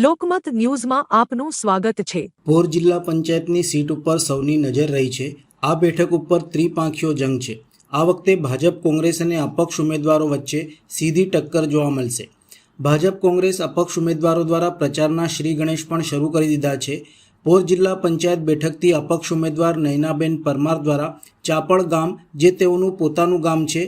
લોકમત ન્યૂઝમાં આપનું સ્વાગત છે। પોર જિલ્લા પંચાયતની સીટ ઉપર સૌની નજર રહી છે। આ બેઠક ઉપર ત્રિપાંખીયો જંગ છે। આ વખતે ભાજપ કોંગ્રેસ અને અપક્ષ ઉમેદવારો વચ્ચે સીધી ટક્કર જોવા મળશે। ભાજપ કોંગ્રેસ અપક્ષ ઉમેદવારો द्वारा પ્રચારના શ્રી ગણેશ પણ શરૂ કરી દીધા છે। પોર જિલ્લા પંચાયત બેઠકથી અપક્ષ ઉમેદવાર નયનાબેન પરમાર દ્વારા ચાપડ ગામ, જે તેઓનું પોતાનું ગામ છે,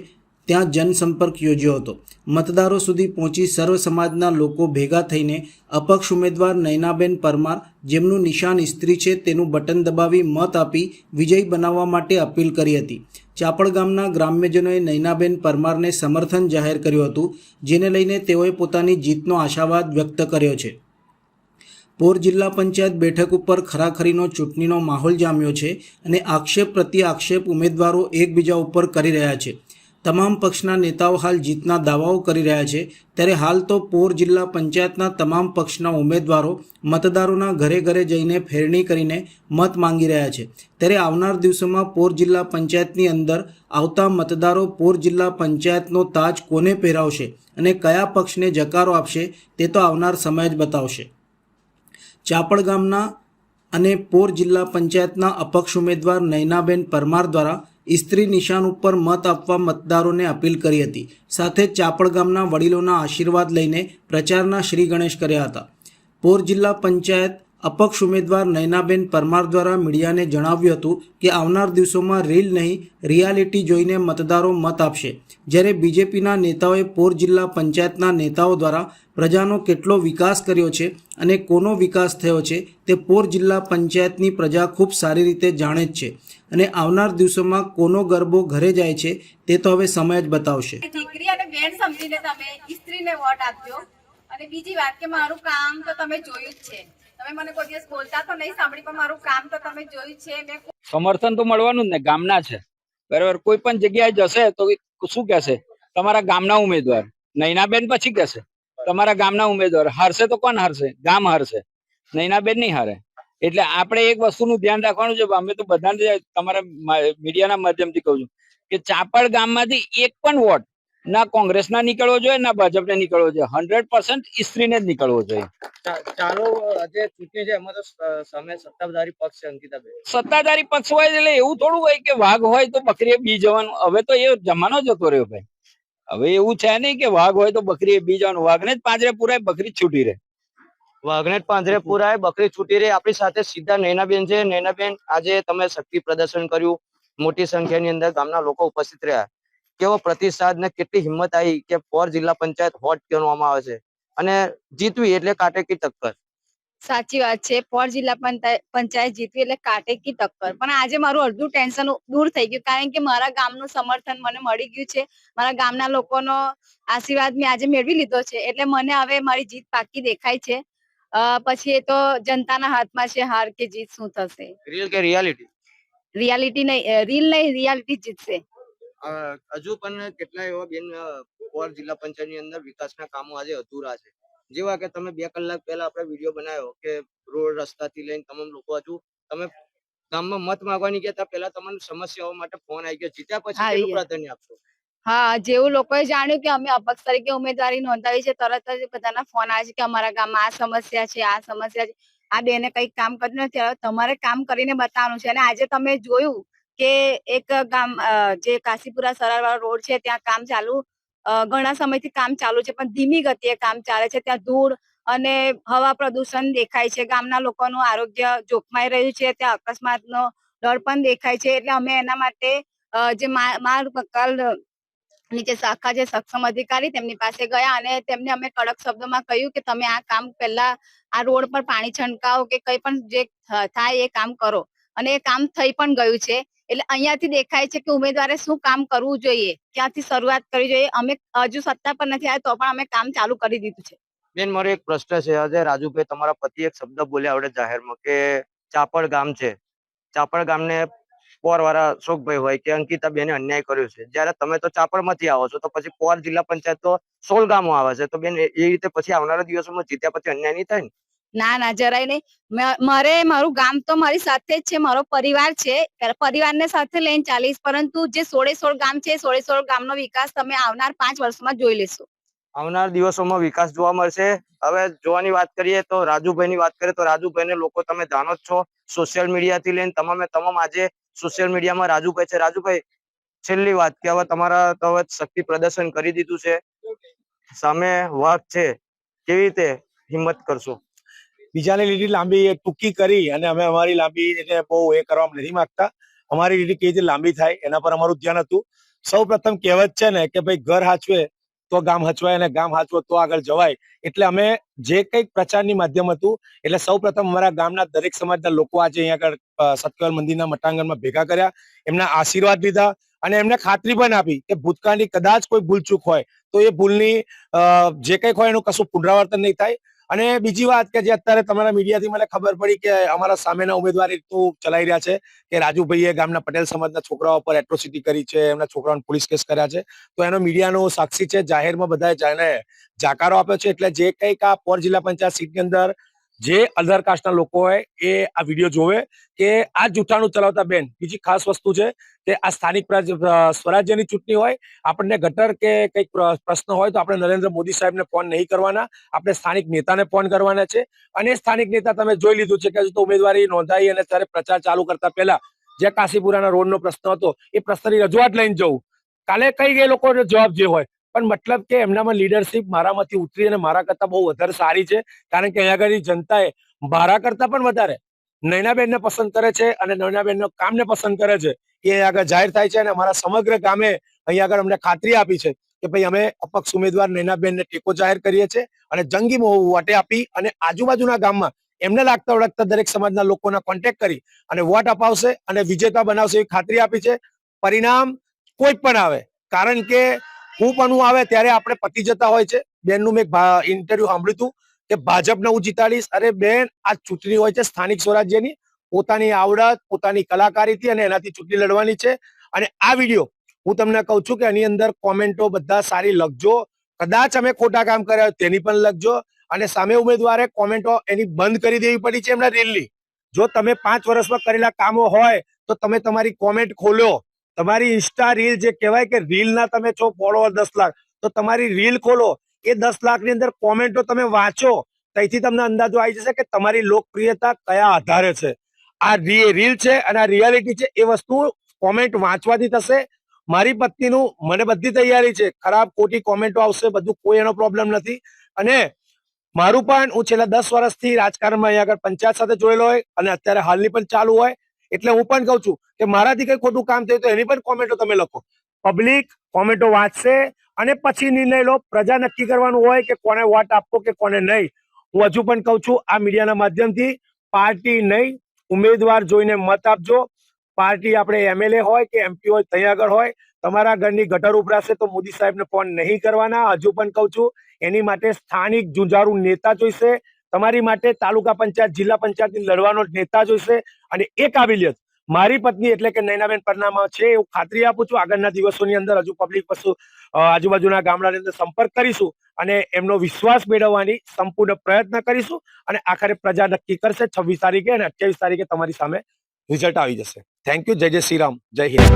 ત્યાં જનસંપર્ક યોજ્યો હતો। મતદારો સુધી પહોંચી સર્વ સમાજના લોકો ભેગા થઈને અપક્ષ ઉમેદવાર નયનાબેન પરમાર, જેમનું નિશાન ઇસ્ત્રી છે, તેનું બટન દબાવી મત આપી વિજયી બનાવવા માટે અપીલ કરી હતી। ચાપડ ગામના ગ્રામ્યજનોએ નયનાબેન પરમારને સમર્થન જાહેર કર્યું હતું, જેને લઈને તેઓએ પોતાની જીતનો આશાવાદ વ્યક્ત કર્યો છે। પોર જિલ્લા પંચાયત બેઠક ઉપર ખરાખરીનો ચૂંટણીનો માહોલ જામ્યો છે અને આક્ષેપ પ્રતિ આક્ષેપ ઉમેદવારો એકબીજા ઉપર કરી રહ્યા છે। તમામ પક્ષના નેતાઓ હાલ જીતના દાવાઓ કરી રહ્યા છે, ત્યારે હાલ તો પોર જિલ્લા પંચાયતના તમામ પક્ષના ઉમેદવારો મતદારોના ઘરે ઘરે જઈને ફેરણી કરીને મત માંગી રહ્યા છે। ત્યારે આવનાર દિવસોમાં પોર જિલ્લા પંચાયતની અંદર આવતા મતદારો પોર જિલ્લા પંચાયતનો તાજ કોને પહેરાવશે અને કયા પક્ષને જકારો આપશે, તે તો આવનાર સમય જ બતાવશે। ચાપડ ગામના અને પોર જિલ્લા પંચાયતના અપક્ષ ઉમેદવાર નયનાબેન પરમાર દ્વારા ઇસ્ત્રી નિશાન ઉપર મત આપવા મતદારોને અપીલ કરી હતી। સાથે જ ચાપડ ગામના વડીલોના આશીર્વાદ લઈને પ્રચારના શ્રી ગણેશ કર્યા હતા। પોર જિલ્લા પંચાયત અપક્ષ ઉમેદવાર નયનાબેન પરમાર દ્વારા મીડિયાને જણાવ્યું હતું કે આવનાર દિવસોમાં રીલ નહીં, રિયાલિટી જોઈને મતદારો મત આપશે। જ્યારે બીજેપીના નેતાઓએ પોર જિલ્લા પંચાયતના નેતાઓ દ્વારા પ્રજાનો કેટલો વિકાસ કર્યો છે અને કોનો વિકાસ થયો છે, તે પોર જિલ્લા પંચાયતની પ્રજા ખૂબ સારી રીતે જાણે જ છે અને આવનાર દિવસોમાં કોનો ગરબો ઘરે જાય છે, તે તો હવે સમય જ બતાવશે। દીકરી અને બેન સમજીને તમે ઇસ્ત્રીને વોટ આપજો। અને બીજી વાત કે મારું કામ તો તમે જોયું જ છે। તમે મને કોઈ દિવસ બોલતા તો નહીં સાંભળી, પણ મારું કામ તો તમે જોયું છે। મેં સમર્થન તો મળવાનું જ ને, ગામના છે બરાબર। કોઈ પણ જગ્યાએ જશે તો શું કહેશે, તમારા ગામના ઉમેદવાર નયનાબેન, પછી કહેશે તમારા ગામના ઉમેદવાર હારશે તો કોણ હારશે? ગામ હારશે, નયનાબેન નહીં હારે। એટલે આપણે એક વસ્તુનું ધ્યાન રાખવાનું છે। અમે તો બધાને તમારા મીડિયાના માધ્યમથી કહું છું કે ચાપડ ગામમાંથી એક પણ વોટ ના કોંગ્રેસના નીકળવો જોઈએ, ના ભાજપને નીકળવો જોઈએ। 100% ઇસ્ત્રીને જ નીકળવો જોઈએ। ચાલો, આજે ચૂંટણી છે, એમાં તો સામે સત્તાધારી પક્ષ છે અંકિતાબેન। સત્તાધારી પક્ષ હોય એટલે એવું થોડું હોય કે વાઘ હોય તો બકરીએ બી જવાનું। હવે તો એ જમાનો જતો રહ્યો ભાઈ। હવે એવું છે નહીં કે વાઘ હોય તો બકરીએ બી જવાનું। વાઘને જ પાંજરે પુરાય, બકરી છૂટી રહે। વાઘને જ પાંજરે પુરાય, બકરી છૂટી રહી। આપણી સાથે સીધા નયનાબેન છે। નયનાબેન, આજે તમે શક્તિ પ્રદર્શન કર્યું, મોટી સંખ્યાની અંદર ગામના લોકો ઉપસ્થિત રહ્યા, કેવો પ્રતિસાદ ને કેટલી હિંમત આવી કે પોર જિલ્લા પંચાયત હોટ કહેવામાં આવે છે અને જીતવી એટલે કાટેકી ટક્કર? સાચી વાત છે, પોર જિલ્લા પંચાયત જીતવી એટલે કાટેકી ટક્કર। પણ આજે મારું અડધું ટેન્શન દૂર થઈ ગયું, કારણ કે મારા ગામનું સમર્થન મને મળી ગયું છે। મારા ગામના લોકોનો આશીર્વાદ મેં આજે મેળવી લીધો છે, એટલે મને હવે મારી જીત પાકી દેખાય છે। પછી એ તો જનતાના હાથમાં છે, હાર કે જીત શું થશે। રીલ કે રિયાલિટી? રિયાલિટી નહીં, રીલ નહીં, રિયાલિટી જીતશે। હજુ પણ કેટલા એવા બેન પોર જિલ્લા પંચાયત ની અંદર વિકાસના કામો આજે અધૂરા છે, જેવા કે તમે 2 કલાક પહેલા આપણે વિડીયો બનાવ્યો કે રોડ રસ્તાથી લઈને તમામ લોકો, હજુ તમે ગામમાં મત માંગવાની ગયા પહેલા તમને સમસ્યાઓ માટે ફોન આવી ગયો, જીત્યા પછી કેટલું પ્રાધાન્ય આપશો? હા, જેવું લોકોએ જાણ્યું કે અમે અપક્ષ તરીકે ઉમેદવારી નોંધાવી છે, તરત જ બધાના ફોન આવે છે કે અમારા ગામમાં આ સમસ્યા છે, આ સમસ્યા છે, આ બેને કંઈક કામ કર્યું નથી, હવે તમારે કામ કરીને બતાવવાનું છે। અને આજે તમે જોયું કે એક ગામ, જે કાશીપુરા સરારવાળો રોડ છે, ત્યાં કામ ચાલુ, ઘણા સમયથી કામ ચાલુ છે, પણ ધીમી ગતિએ કામ ચાલે છે। ત્યાં ધૂળ અને હવા પ્રદૂષણ દેખાય છે, ગામના લોકોનું આરોગ્ય જોખમાઈ રહ્યું છે, ત્યાં અકસ્માતનો ડર પણ દેખાય છે। એટલે અમે એના માટે જે માર્ગ મકાલ નીચે શાખા છે, સક્ષમ અધિકારી, તેમની પાસે ગયા અને તેમને અમે કડક શબ્દોમાં કહ્યું કે તમે આ કામ પહેલા આ રોડ પર પાણી છંટકાવ કે કંઈ પણ જે થાય એ કામ કરો, અને એ કામ થઈ પણ ગયું છે। એટલે અહીંયાથી દેખાય છે કે ઉમેદવારે શું કામ કરવું જોઈએ, ક્યાંથી શરૂઆત કરવી જોઈએ। અમે હજુ સત્તા પર નથી આવ્યા તો પણ અમે કામ ચાલુ કરી દીધું છે। બેન, મારો એક પ્રશ્ન છે। આજે રાજુભાઈ, તમારા પતિ એક શબ્દ બોલ્યા આવડે જાહેરમાં કે ચાપડ ગામ છે, ચાપડ ગામને પોર વાળા અશોકભાઈ હોય કે અંકિતાબેને અન્યાય કર્યો છે, જયારે તમે તો ચાપડ માંથી આવો છો, તો પછી પોર જિલ્લા પંચાયત તો 16 ગામો આવે છે, તો બેન એ રીતે પછી આવનારા દિવસોમાં જીત્યા પછી અન્યાય નહીં થાય ને? ના ના, જરાય નહીં। મારું ગામ તો મારી સાથે જ છે, મારો પરિવાર છે, પરિવારને સાથે લઈને ચાલીશ, પરંતુ જે 16 ગામ છે, 16 ગામનો વિકાસ તમે આવનાર 5 વર્ષમાં જોઈ લેશો। આવનાર દિવસોમાં વિકાસ જોવા મળશે. હવે જોવાની વાત કરીએ તો રાજુભાઈની વાત કરીએ તો રાજુભાઈને લોકો તમે જાણો જ છો, સોશિયલ મીડિયાથી લઈને તમામે તમામ આજે સોશિયલ મીડિયામાં રાજુભાઈ છે. રાજુભાઈ, છેલ્લી વાત કે હવે તમારા તો હવે શક્તિ પ્રદર્શન કરી દીધું છે, સામે વાઘ છે, કેવી રીતે હિંમત કરશો? બીજાની લીટી લાંબી ટૂંકી કરી અને અમે અમારી લાંબી એને બહુ એ કરવા નથી માંગતા. અમારી લીટી કેવી રીતે લાંબી થાય એના પર અમારું ધ્યાન હતું. સૌ પ્રથમ કહેવત છે ને કે ભાઈ ઘર હાચવે તો ગામ હચવાય અને ગામ હાચવો તો આગળ જવાય. એટલે અમે જે કંઈક પ્રચારની માધ્યમ હતું એટલે સૌ પ્રથમ અમારા ગામના દરેક સમાજના લોકો આજે અહીંયા આગળ સતપાલ મંદિરના મટાંગણમાં ભેગા કર્યા, એમના આશીર્વાદ લીધા અને એમને ખાતરી પણ આપી કે ભૂતકાળની કદાચ કોઈ ભૂલચૂક હોય તો એ ભૂલની જે કંઈક હોય એનું કશું પુનરાવર્તન નહીં થાય. અને બીજી વાત કે જે અત્યારે તમારા મીડિયાથી મને ખબર પડી કે અમારા સામેના ઉમેદવાર એટલું ચલાવી રહ્યા છે કે રાજુભાઈએ ગામના પટેલ સમાજના છોકરાઓ પર એટ્રોસિટી કરી છે, એમના છોકરાઓને પોલીસ કેસ કર્યા છે, તો એનો મીડિયાનો સાક્ષી છે. જાહેરમાં બધાએ જાણે જાકારો આપ્યો છે. એટલે જે કંઈક આ પોર જિલ્લા પંચાયત સીટની અંદર જે અધર કાસ્ટના લોકો હોય એ આ વિડીયો જોવે કે આ જૂઠાણું ચલાવતા બેન. બીજી ખાસ વસ્તુ છે કે આ સ્થાનિક સ્વરાજ્યની ચૂંટણી હોય, આપણને ગટર કે કંઈક પ્રશ્ન હોય તો આપણે નરેન્દ્ર મોદી સાહેબને ફોન નહીં કરવાના, આપણે સ્થાનિક નેતાને ફોન કરવાના છે. અને સ્થાનિક નેતા તમે જોઈ લીધું છે કે હજુ તો ઉમેદવારી નોંધાઈ અને ત્યારે પ્રચાર ચાલુ કરતા પહેલા જે કાશીપુરાના રોડનો પ્રશ્ન હતો એ પ્રશ્નની રજૂઆત લઈને જવું, કાલે કઈ એ લોકોનો જવાબ જે હોય, પણ મતલબ કે એમનામાં લીડરશીપ મારામાંથી ઉતરી અને મારા કરતા બહુ વધારે સારી છે. કારણ કે અહીંયા આગળ જનતાએ મારા કરતા પણ વધારે નયનાબેનને પસંદ કરે છે અને નયનાબેનના કામને પસંદ કરે છે. એ અહીંયા આગળ જાહેર થાય છે અને અમારા સમગ્ર ગામે અહીંયા આગળ અમને ખાતરી આપી છે કે ભાઈ અમે અપક્ષ ઉમેદવાર નયનાબેનને ટેકો જાહેર કરીએ છીએ અને જંગી વોટે આપી અને આજુબાજુના ગામમાં એમને લાગતા ઓળખતા દરેક સમાજના લોકોના કોન્ટેક્ટ કરી અને વોટ અપાવશે અને વિજેતા બનાવશે એવી ખાતરી આપી છે. પરિણામ કોઈ પણ આવે, કારણ કે હું પણ આવે ત્યારે આપણે પતી જતા હોય છે. બેનનું મેં ઇન્ટરવ્યુ સાંભળ્યું હતું કે ભાજપને હું જીતાડીશ. અરે બેન, આ ચૂંટણી હોય છે સ્થાનિક સ્વરાજ્યની, પોતાની આવડત પોતાની કલાકારીથી અને એનાથી ચૂંટણી લડવાની છે. અને આ વિડીયો હું તમને કહું છું કે એની અંદર કોમેન્ટો બધા સારી લખજો, કદાચ અમે ખોટા કામ કર્યા હોય તેની પણ લખજો. અને સામે ઉમેદવારે કોમેન્ટો એની બંધ કરી દેવી પડી છે એમના રીલની. જો તમે 5 વર્ષમાં કરેલા કામો હોય તો તમે તમારી કોમેન્ટ ખોલો, તમારી ઇન્સ્ટા રીલ જે કહેવાય કે રીલના તમે છો ફોલોવર 10 લાખ, તો તમારી રીલ ખોલો, એ 10 લાખની અંદર કોમેન્ટો તમે વાંચો, ત્યાંથી તમને અંદાજો આવી જશે કે તમારી લોકપ્રિયતા કયા આધારે છે. આ રીલ છે અને આ રિયાલિટી છે, એ વસ્તુ કોમેન્ટ વાંચવાથી થશે. મારી પત્નીનું મને બધી તૈયારી છે, ખરાબ ખોટી કોમેન્ટો આવશે, બધું કોઈ એનો પ્રોબ્લેમ નથી. અને મારું પણ હું છેલ્લા 10 વર્ષથી રાજકારણમાં અહીંયા આગળ પંચાયત સાથે જોયેલો હોય અને અત્યારે હાલની પણ ચાલુ હોય, એટલે હું પણ કહું છું કે મારાથી કઈ ખોટું કામ થયું તો એની પણ કોમેન્ટો તમે લખો. પબ્લિક કોમેન્ટો વાંચશે અને પછી નિર્ણય લો. પ્રજા નક્કી કરવાનું હોય કે કોને વોટ આપવો કે કોને નહીં. હું હજુ પણ કહું છું આ મીડિયાના માધ્યમથી, પાર્ટી નહીં, ઉમેદવાર જોઈને મત આપજો. પાર્ટી આપણે એમએલએ હોય કે એમપી હોય ત્યાં આગળ હોય, તમારા ઘરની ગટર ઉભરાશે તો મોદી સાહેબને ફોન નહીં કરવાના. હજુ પણ કહું છું એની માટે સ્થાનિક જુંજારું નેતા જોઈશે, તમારી માટે તાલુકા પંચાયત જિલ્લા પંચાયતની લડવાનો નેતા જોઈશે. અને એ કાબિલિયત મારી પત્ની એટલે કે નયનાબેન પરનામાં છે, એવું ખાતરી આપું છું. આગળના દિવસોની અંદર હજુ પબ્લિક પશુ આજુબાજુના ગામડાની અંદર સંપર્ક કરીશું અને એમનો વિશ્વાસ મેળવવાની સંપૂર્ણ પ્રયત્ન કરીશું. અને આખરે પ્રજા નક્કી કરશે 26 તારીખે અને 28 તારીખે તમારી સામે રિઝલ્ટ આવી જશે. Thank you. જય જય શ્રી રામ, જય હિન્દ.